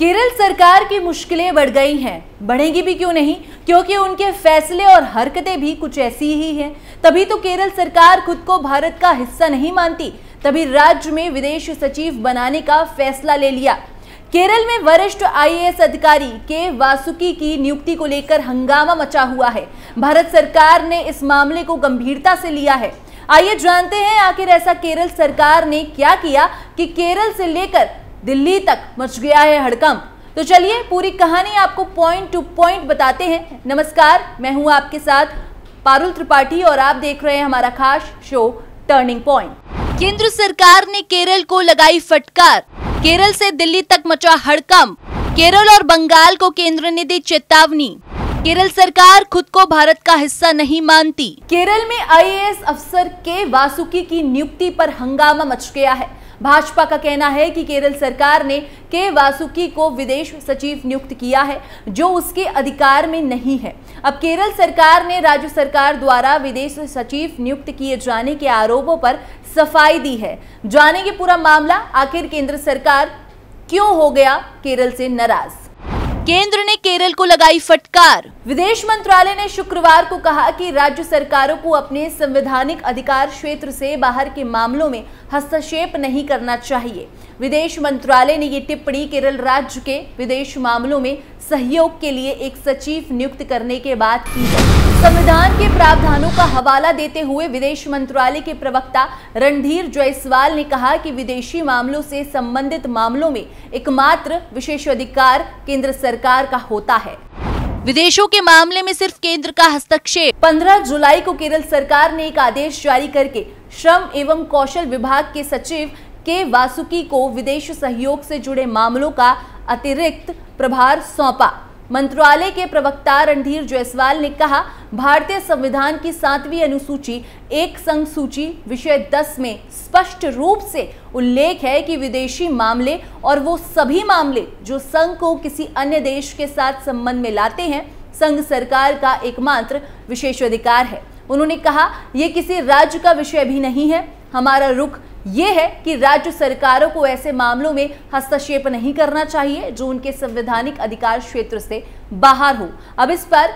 केरल सरकार की मुश्किलें बढ़ गई हैं, बढ़ेंगी भी क्यों नहीं, क्योंकि उनके फैसले और हरकतें भी कुछ ऐसी ही हैं। तभी तो केरल सरकार खुद को भारत का हिस्सा नहीं मानती, तभी राज्य में विदेश सचिव बनाने का फैसला ले लिया। केरल में वरिष्ठ आईएएस अधिकारी के वासुकी की नियुक्ति को लेकर हंगामा मचा हुआ है। भारत सरकार ने इस मामले को गंभीरता से लिया है। आइए जानते हैं आखिर ऐसा केरल सरकार ने क्या किया कि केरल से लेकर दिल्ली तक मच गया है हड़कंप। तो चलिए पूरी कहानी आपको पॉइंट टू पॉइंट बताते हैं। नमस्कार, मैं हूं आपके साथ पारुल त्रिपाठी और आप देख रहे हैं हमारा खास शो टर्निंग पॉइंट। केंद्र सरकार ने केरल को लगाई फटकार, केरल से दिल्ली तक मचा हड़कंप। केरल और बंगाल को केंद्र ने दी चेतावनी, केरल सरकार खुद को भारत का हिस्सा नहीं मानती। केरल में आईएएस अफसर के वासुकी की नियुक्ति पर हंगामा मच गया है। भाजपा का कहना है कि केरल सरकार ने के वासुकी को विदेश सचिव नियुक्त किया है, जो उसके अधिकार में नहीं है। अब केरल सरकार ने राज्य सरकार द्वारा विदेश सचिव नियुक्त किए जाने के आरोपों पर सफाई दी है। जानेंगे पूरा मामला, आखिर केंद्र सरकार क्यों हो गया केरल से नाराज। केंद्र ने केरल को लगाई फटकार। विदेश मंत्रालय ने शुक्रवार को कहा कि राज्य सरकारों को अपने संवैधानिक अधिकार क्षेत्र से बाहर के मामलों में हस्तक्षेप नहीं करना चाहिए। विदेश मंत्रालय ने ये टिप्पणी केरल राज्य के विदेश मामलों में सहयोग के लिए एक सचिव नियुक्त करने के बाद की है। संविधान के प्रावधानों का हवाला देते हुए विदेश मंत्रालय के प्रवक्ता रणधीर जायसवाल ने कहा कि विदेशी मामलों से संबंधित मामलों में एकमात्र विशेषाधिकार केंद्र सरकार का होता है। विदेशों के मामले में सिर्फ केंद्र का हस्तक्षेप। 15 जुलाई को केरल सरकार ने एक आदेश जारी करके श्रम एवं कौशल विभाग के सचिव के वासुकी को विदेश सहयोग से जुड़े मामलों का अतिरिक्त प्रभार सौंपा। मंत्रालय के प्रवक्ता रणधीर जायसवाल ने कहा, भारतीय संविधान की 7वीं अनुसूची 1 संघ सूची विषय 10 में स्पष्ट रूप से उल्लेख है कि विदेशी मामले और वो सभी मामले जो संघ को किसी अन्य देश के साथ संबंध में लाते हैं, संघ सरकार का एकमात्र विशेषाधिकार है। उन्होंने कहा, ये किसी राज्य का विषय भी नहीं है। हमारा रुख ये है कि राज्य सरकारों को ऐसे मामलों में हस्तक्षेप नहीं करना चाहिए जो उनके संवैधानिक अधिकार क्षेत्र से बाहर हो। अब इस पर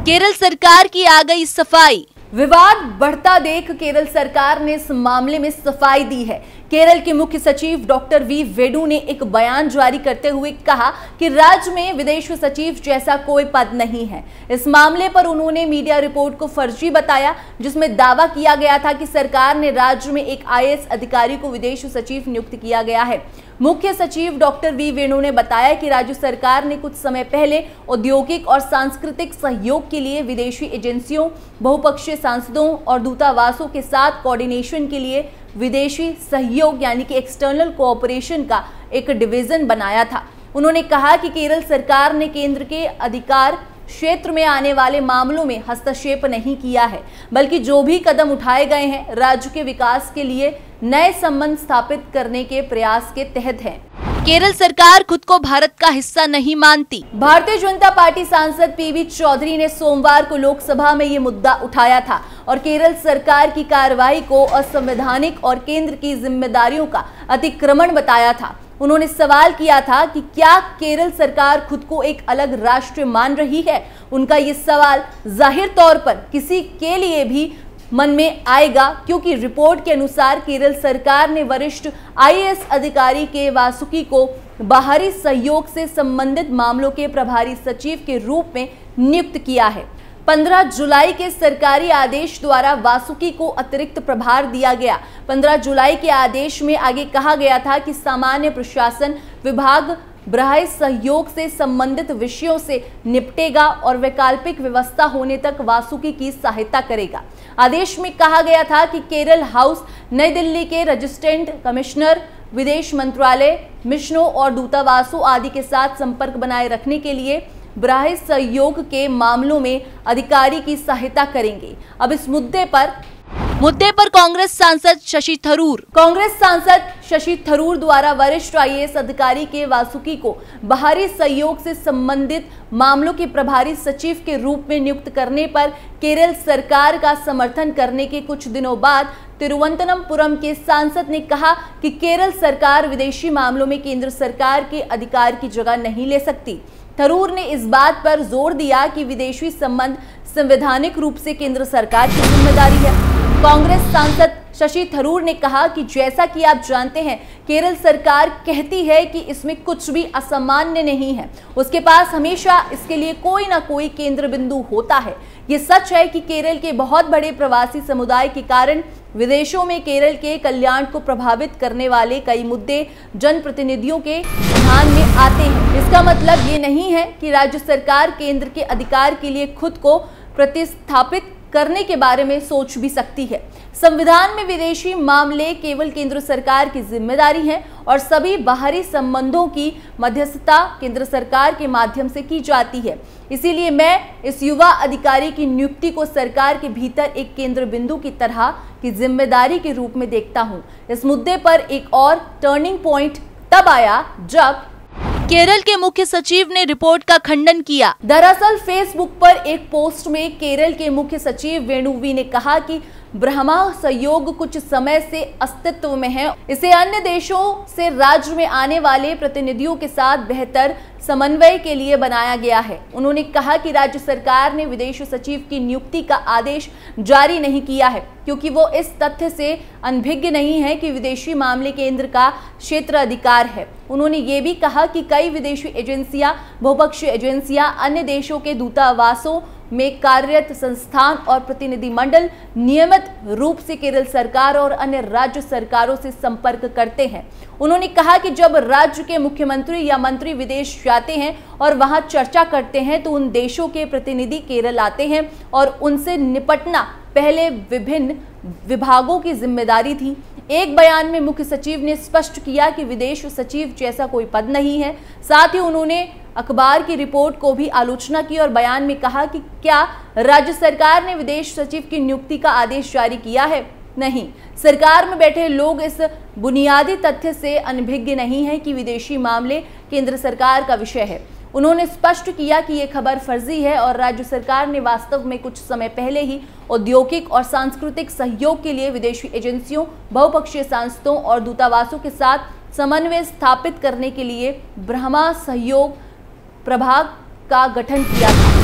केरल सरकार की आ गई सफाई। विवाद बढ़ता देख केरल सरकार ने इस मामले में सफाई दी है। केरल के मुख्य सचिव डॉक्टर वी वेणु ने एक बयान जारी करते हुए कहा कि राज्य में विदेश सचिव जैसा कोई पद नहीं है। इस मामले पर उन्होंने मीडिया रिपोर्ट को फर्जी बताया, जिसमें दावा किया गया था कि सरकार ने राज्य में एक आईएएस अधिकारी को विदेश सचिव नियुक्त किया गया है। मुख्य सचिव डॉक्टर वी वेणु ने बताया कि राज्य सरकार ने कुछ समय पहले औद्योगिक और सांस्कृतिक सहयोग के लिए विदेशी एजेंसियों, बहुपक्षीय सांसदों और दूतावासों के साथ कोऑर्डिनेशन के लिए विदेशी सहयोग यानी कि एक्सटर्नल कोऑपरेशन का एक डिवीजन बनाया था। उन्होंने कहा कि केरल सरकार ने केंद्र के अधिकार क्षेत्र में आने वाले मामलों में हस्तक्षेप नहीं किया है, बल्कि जो भी कदम उठाए गए हैं राज्य के विकास के लिए नए संबंध स्थापित करने के प्रयास के तहत हैं। केरल सरकार खुद को भारत का हिस्सा नहीं मानती। भारतीय जनता पार्टी सांसद पीवी चौधरी ने सोमवार को लोकसभा में ये मुद्दा उठाया था और केरल सरकार की कार्रवाई को असंवैधानिक और केंद्र की जिम्मेदारियों का अतिक्रमण बताया था। उन्होंने सवाल किया था कि क्या केरल सरकार खुद को एक अलग राष्ट्र मान रही है। उनका ये सवाल जाहिर तौर पर किसी के लिए भी मन में आएगा, क्योंकि रिपोर्ट के अनुसार केरल सरकार ने वरिष्ठ आईएएस अधिकारी के वासुकी को बाहरी सहयोग से संबंधित मामलों के प्रभारी सचिव के रूप में नियुक्त किया है। 15 जुलाई के सरकारी आदेश द्वारा वासुकी को अतिरिक्त प्रभार दिया गया। 15 जुलाई के आदेश में आगे कहा गया था कि सामान्य प्रशासन विभाग बाह्य सहयोग से संबंधित विषयों से निपटेगा और वैकल्पिक व्यवस्था होने तक वासुकी की सहायता करेगा। आदेश में कहा गया था कि केरल हाउस नई दिल्ली के रजिस्ट्रेंट कमिश्नर विदेश मंत्रालय, मिशनों और दूतावासों आदि के साथ संपर्क बनाए रखने के लिए बाह्य सहयोग के मामलों में अधिकारी की सहायता करेंगे। अब इस मुद्दे पर मुद्दे पर कांग्रेस सांसद शशि थरूर द्वारा वरिष्ठ आईएएस अधिकारी के वासुकी को बाहरी सहयोग से संबंधित मामलों के प्रभारी सचिव के रूप में नियुक्त करने पर केरल सरकार का समर्थन करने के कुछ दिनों बाद तिरुवनंतपुरम के सांसद ने कहा कि केरल सरकार विदेशी मामलों में केंद्र सरकार के अधिकार की जगह नहीं ले सकती। थरूर ने इस बात पर जोर दिया कि विदेशी संबंध संवैधानिक रूप से केंद्र सरकार की जिम्मेदारी है। कांग्रेस सांसद शशि थरूर ने कहा कि जैसा कि आप जानते हैं, केरल सरकार कहती है कि इसमें कुछ भी असामान्य नहीं है, उसके पास हमेशा इसके लिए कोई ना कोई केंद्र बिंदु होता है। ये सच है कि केरल के बहुत बड़े प्रवासी समुदाय के कारण विदेशों में केरल के कल्याण को प्रभावित करने वाले कई मुद्दे जनप्रतिनिधियों के ध्यान में आते हैं। इसका मतलब ये नहीं है कि राज्य सरकार केंद्र के अधिकार के लिए खुद को प्रतिस्थापित करने के बारे में सोच भी सकती है। संविधान में विदेशी मामले केवल केंद्र सरकार की जिम्मेदारी है और सभी बाहरी संबंधों की मध्यस्थता केंद्र सरकार के माध्यम से की जाती है। इसीलिए मैं इस युवा अधिकारी की नियुक्ति को सरकार के भीतर एक केंद्र बिंदु की तरह की जिम्मेदारी के रूप में देखता हूं। इस मुद्दे पर एक और टर्निंग पॉइंट तब आया जब केरल के मुख्य सचिव ने रिपोर्ट का खंडन किया। दरअसल फेसबुक पर एक पोस्ट में केरल के मुख्य सचिव वेणु वी ने कहा कि ब्रह्मा सहयोग कुछ समय से अस्तित्व में है, इसे अन्य देशों से राज्य में आने वाले प्रतिनिधियों के साथ बेहतर समन्वय के लिए बनाया गया है। उन्होंने कहा कि राज्य सरकार ने विदेश सचिव की नियुक्ति का आदेश जारी नहीं किया है, क्योंकि वो इस तथ्य से अनभिज्ञ नहीं है कि विदेशी मामले केंद्र का क्षेत्र अधिकार है। उन्होंने ये भी कहा कि कई विदेशी एजेंसियां, बहुपक्षीय एजेंसियां, अन्य देशों के दूतावासों में कार्यरत संस्थान और प्रतिनिधि मंडल नियमित रूप से केरल सरकार और अन्य राज्य सरकारों से संपर्क करते हैं। उन्होंने कहा कि जब राज्य के मुख्यमंत्री या मंत्री विदेश जाते हैं और वहां चर्चा करते हैं तो उन देशों के प्रतिनिधि केरल आते हैं और उनसे निपटना पहले विभिन्न विभागों की जिम्मेदारी थी। एक बयान में मुख्य सचिव ने स्पष्ट किया कि विदेश सचिव जैसा कोई पद नहीं है। साथ ही उन्होंने अखबार की रिपोर्ट को भी आलोचना की और बयान में कहा कि क्या राज्य सरकार ने विदेश सचिव की नियुक्ति का आदेश जारी किया है? नहीं। सरकार में बैठे लोग इस बुनियादी तथ्य से अनभिज्ञ नहीं है कि विदेशी मामले केंद्र सरकार का विषय है। उन्होंने स्पष्ट किया कि ये खबर फर्जी है और राज्य सरकार ने वास्तव में कुछ समय पहले ही औद्योगिक और सांस्कृतिक सहयोग के लिए विदेशी एजेंसियों, बहुपक्षीय संस्थाओं और दूतावासों के साथ समन्वय स्थापित करने के लिए ब्रह्मा सहयोग प्रभाग का गठन किया था।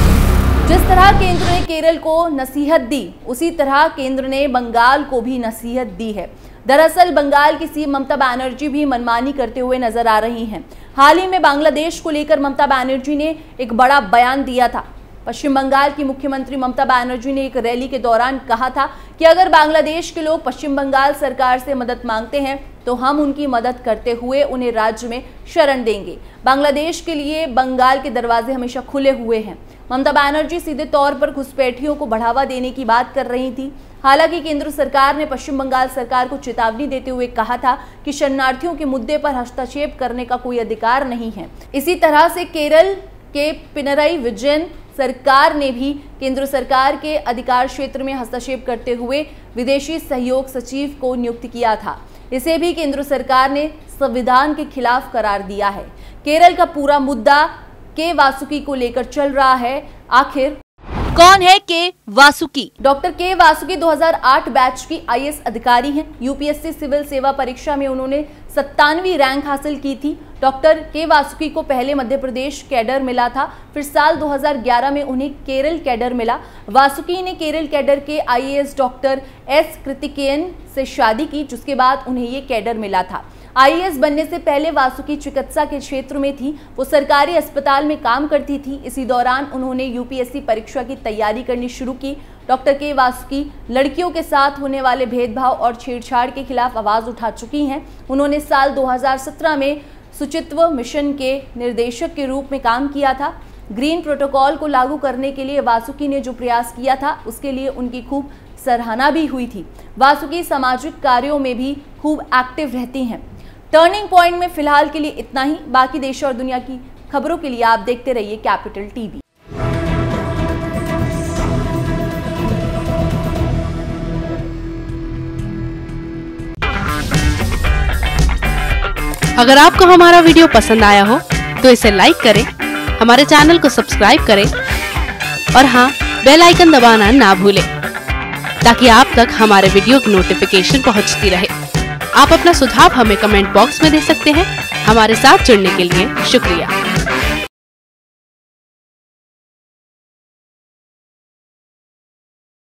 जिस तरह केंद्र ने केरल को नसीहत दी, उसी तरह केंद्र ने बंगाल को भी नसीहत दी है। दरअसल बंगाल की सीएम ममता बनर्जी भी मनमानी करते हुए नजर आ रही हैं। हाल ही में बांग्लादेश को लेकर ममता बनर्जी ने एक बड़ा बयान दिया था। पश्चिम बंगाल की मुख्यमंत्री ममता बनर्जी ने एक रैली के दौरान कहा था कि अगर बांग्लादेश के लोग पश्चिम बंगाल सरकार से मदद मांगते हैं तो हम उनकी मदद करते हुए उन्हें राज्य में शरण देंगे। बांग्लादेश के लिए बंगाल के दरवाजे हमेशा खुले हुए हैं। ममता बनर्जी सीधे तौर पर घुसपैठियों को बढ़ावा देने की बात कर रही थी। हालांकि केंद्र सरकार ने पश्चिम बंगाल सरकार को चेतावनी देते हुए कहा था कि शरणार्थियों के मुद्दे पर हस्तक्षेप करने का कोई अधिकार नहीं है। इसी तरह से केरल के पिनराई विजयन सरकार ने भी केंद्र सरकार के अधिकार क्षेत्र में हस्तक्षेप करते हुए विदेशी सहयोग सचिव को नियुक्त किया था। इसे भी केंद्र सरकार ने संविधान के खिलाफ करार दिया है। केरल का पूरा मुद्दा के वासुकी को लेकर चल रहा है। आखिर कौन है के वासुकी? डॉक्टर के वासुकी 2008 बैच की आईएएस अधिकारी हैं। यूपीएससी सिविल सेवा परीक्षा में उन्होंने 97वीं रैंक हासिल की थी। डॉक्टर के वासुकी को पहले मध्य प्रदेश कैडर मिला था, फिर साल 2011 में उन्हें केरल कैडर मिला। वासुकी ने केरल कैडर के आईएएस डॉक्टर एस कृतिकेयन से शादी की, जिसके बाद उन्हें ये कैडर मिला था। आईएएस बनने से पहले वासुकी चिकित्सा के क्षेत्र में थी। वो सरकारी अस्पताल में काम करती थी। इसी दौरान उन्होंने यूपीएससी परीक्षा की तैयारी करनी शुरू की। डॉक्टर के वासुकी लड़कियों के साथ होने वाले भेदभाव और छेड़छाड़ के खिलाफ आवाज उठा चुकी हैं। उन्होंने साल 2017 में शुचित्व मिशन के निर्देशक के रूप में काम किया था। ग्रीन प्रोटोकॉल को लागू करने के लिए वासुकी ने जो प्रयास किया था उसके लिए उनकी खूब सराहना भी हुई थी। वासुकी सामाजिक कार्यों में भी खूब एक्टिव रहती हैं। टर्निंग पॉइंट में फिलहाल के लिए इतना ही। बाकी देश और दुनिया की खबरों के लिए आप देखते रहिए कैपिटल टीवी। अगर आपको हमारा वीडियो पसंद आया हो तो इसे लाइक करें, हमारे चैनल को सब्सक्राइब करें और हाँ, बेल आइकन दबाना ना भूलें ताकि आप तक हमारे वीडियो की नोटिफिकेशन पहुंचती रहे। आप अपना सुझाव हमें कमेंट बॉक्स में दे सकते हैं। हमारे साथ जुड़ने के लिए शुक्रिया।